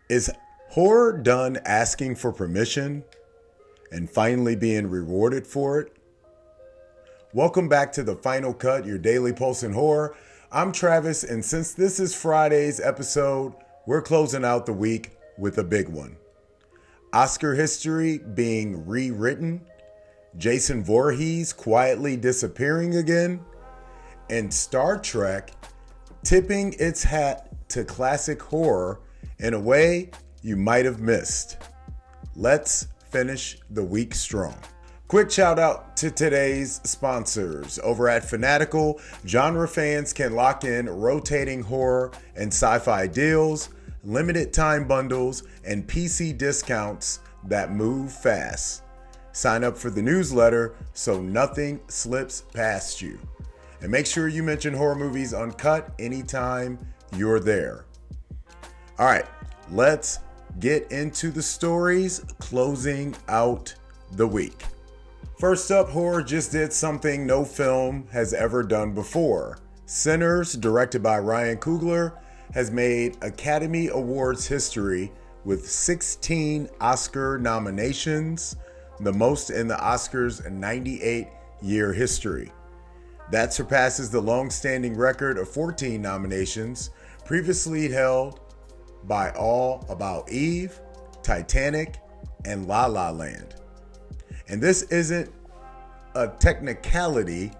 Is horror done asking for permission and finally being rewarded for it? Welcome back to the Final Cut, your daily pulse in horror. I'm Travis, and since this is Friday's episode, we're closing out the week with a big one. Oscar history being rewritten, Jason Voorhees quietly disappearing again, and Star Trek tipping its hat to classic horror in a way you might have missed. Let's finish the week strong. Quick shout out to today's sponsors. Over at Fanatical, genre fans can lock in rotating horror and sci-fi deals, limited time bundles, and PC discounts that move fast. Sign up for the newsletter so nothing slips past you. And make sure you mention Horror Movies Uncut anytime you're there. All right, let's get into the stories closing out the week. First up, horror just did something no film has ever done before. Sinners, directed by Ryan Coogler, has made Academy Awards history with 16 Oscar nominations, the most in the Oscars' 98-year history. That surpasses the long-standing record of 14 nominations previously held by All About Eve, Titanic, and La La Land. And this isn't a technicality,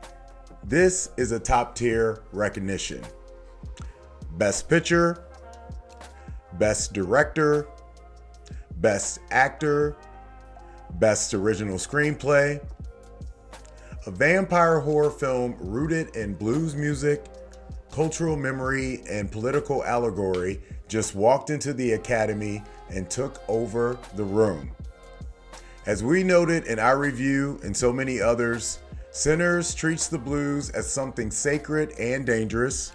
this is a top-tier recognition. Best Picture, Best Director, Best Actor, Best Original Screenplay. A vampire horror film rooted in blues music, cultural memory, and political allegory just walked into the Academy and took over the room. As we noted in our review and so many others, Sinners treats the blues as something sacred and dangerous,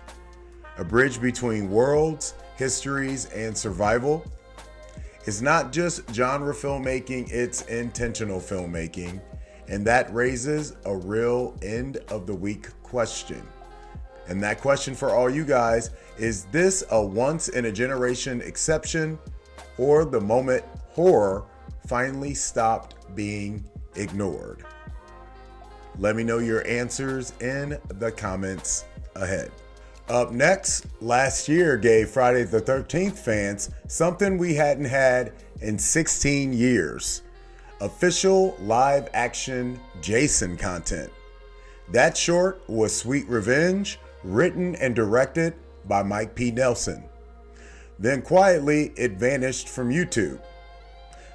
a bridge between worlds, histories, and survival. It's not just genre filmmaking, it's intentional filmmaking, and that raises a real end of the week question. And that question for all you guys, is this a once in a generation exception or the moment horror finally stopped being ignored? Let me know your answers in the comments ahead. Up next, last year gave Friday the 13th fans something we hadn't had in 16 years. Official live action Jason content. That short was Sweet Revenge, written and directed by Mike P. Nelson. Then quietly, it vanished from YouTube.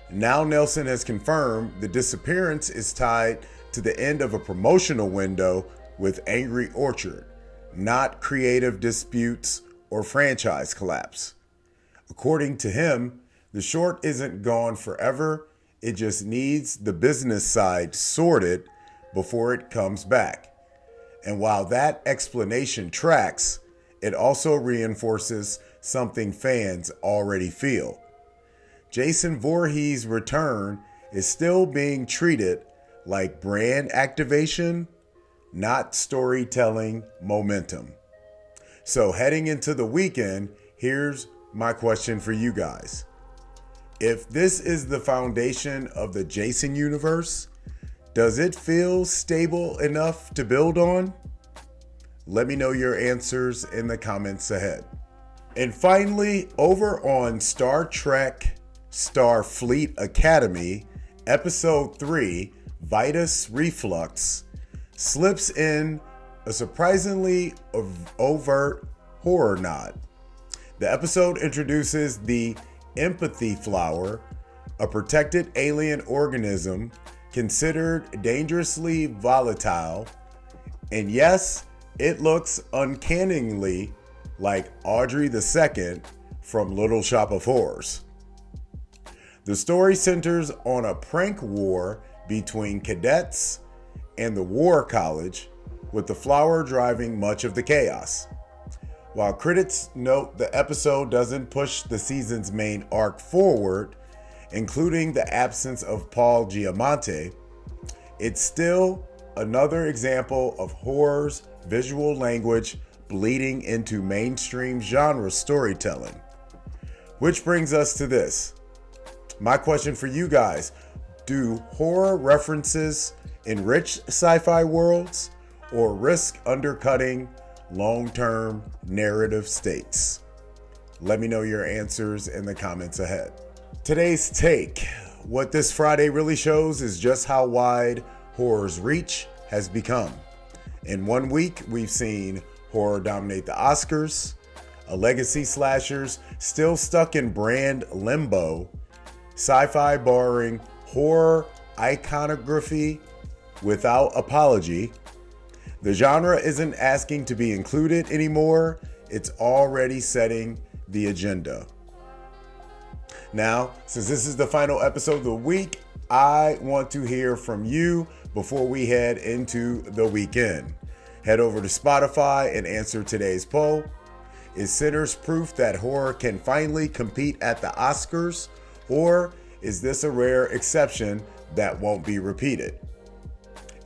Now Nelson has confirmed the disappearance is tied to the end of a promotional window with Angry Orchard, not creative disputes or franchise collapse. According to him, the short isn't gone forever, it just needs the business side sorted before it comes back. And while that explanation tracks, it also reinforces something fans already feel. Jason Voorhees' return is still being treated like brand activation, not storytelling momentum. So heading into the weekend, here's my question for you guys. If this is the foundation of the Jason universe, does it feel stable enough to build on? Let me know your answers in the comments ahead. And finally, over on Star Trek Starfleet Academy, Episode 3, Vitus Reflux, slips in a surprisingly overt horror nod. The episode introduces the empathy flower, a protected alien organism considered dangerously volatile, and yes, it looks uncannily like Audrey II from Little Shop of Horrors. The story centers on a prank war between cadets and the War College, with the flower driving much of the chaos. While critics note the episode doesn't push the season's main arc forward, including the absence of Paul Giamatti, it's still another example of horror's visual language bleeding into mainstream genre storytelling. Which brings us to this. My question for you guys: do horror references enrich sci-fi worlds or risk undercutting long-term narrative stakes? Let me know your answers in the comments ahead. Today's take. What this Friday really shows is just how wide horror's reach has become. In 1 week, we've seen horror dominate the Oscars, a legacy slashers still stuck in brand limbo, sci-fi borrowing horror iconography without apology. The genre isn't asking to be included anymore, it's already setting the agenda. Now, since this is the final episode of the week, I want to hear from you before we head into the weekend. Head over to Spotify and answer today's poll. Is Sinners proof that horror can finally compete at the Oscars, or is this a rare exception that won't be repeated?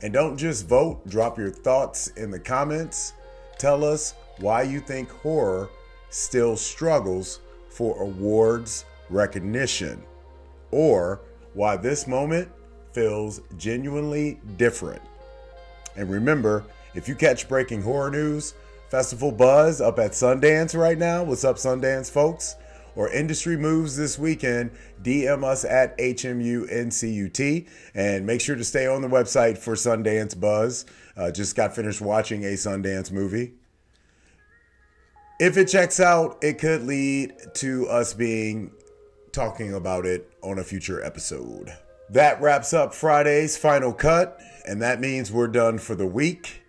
And don't just vote, drop your thoughts in the comments. Tell us why you think horror still struggles for awards recognition, or why this moment feels genuinely different. And remember, if you catch breaking horror news, festival buzz up at Sundance right now, what's up Sundance folks, or industry moves this weekend, DM us at HMUNCUT, and make sure to stay on the website for Sundance buzz. Just got finished watching a Sundance movie. If it checks out, it could lead to us talking about it on a future episode. That wraps up Friday's final cut, and that means we're done for the week.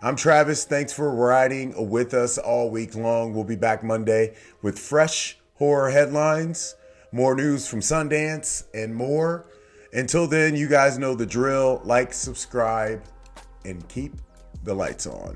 I'm Travis. Thanks for riding with us all week long. We'll be back Monday with fresh horror headlines, more news from Sundance, and more. Until then, you guys know the drill. Like, subscribe, and keep the lights on.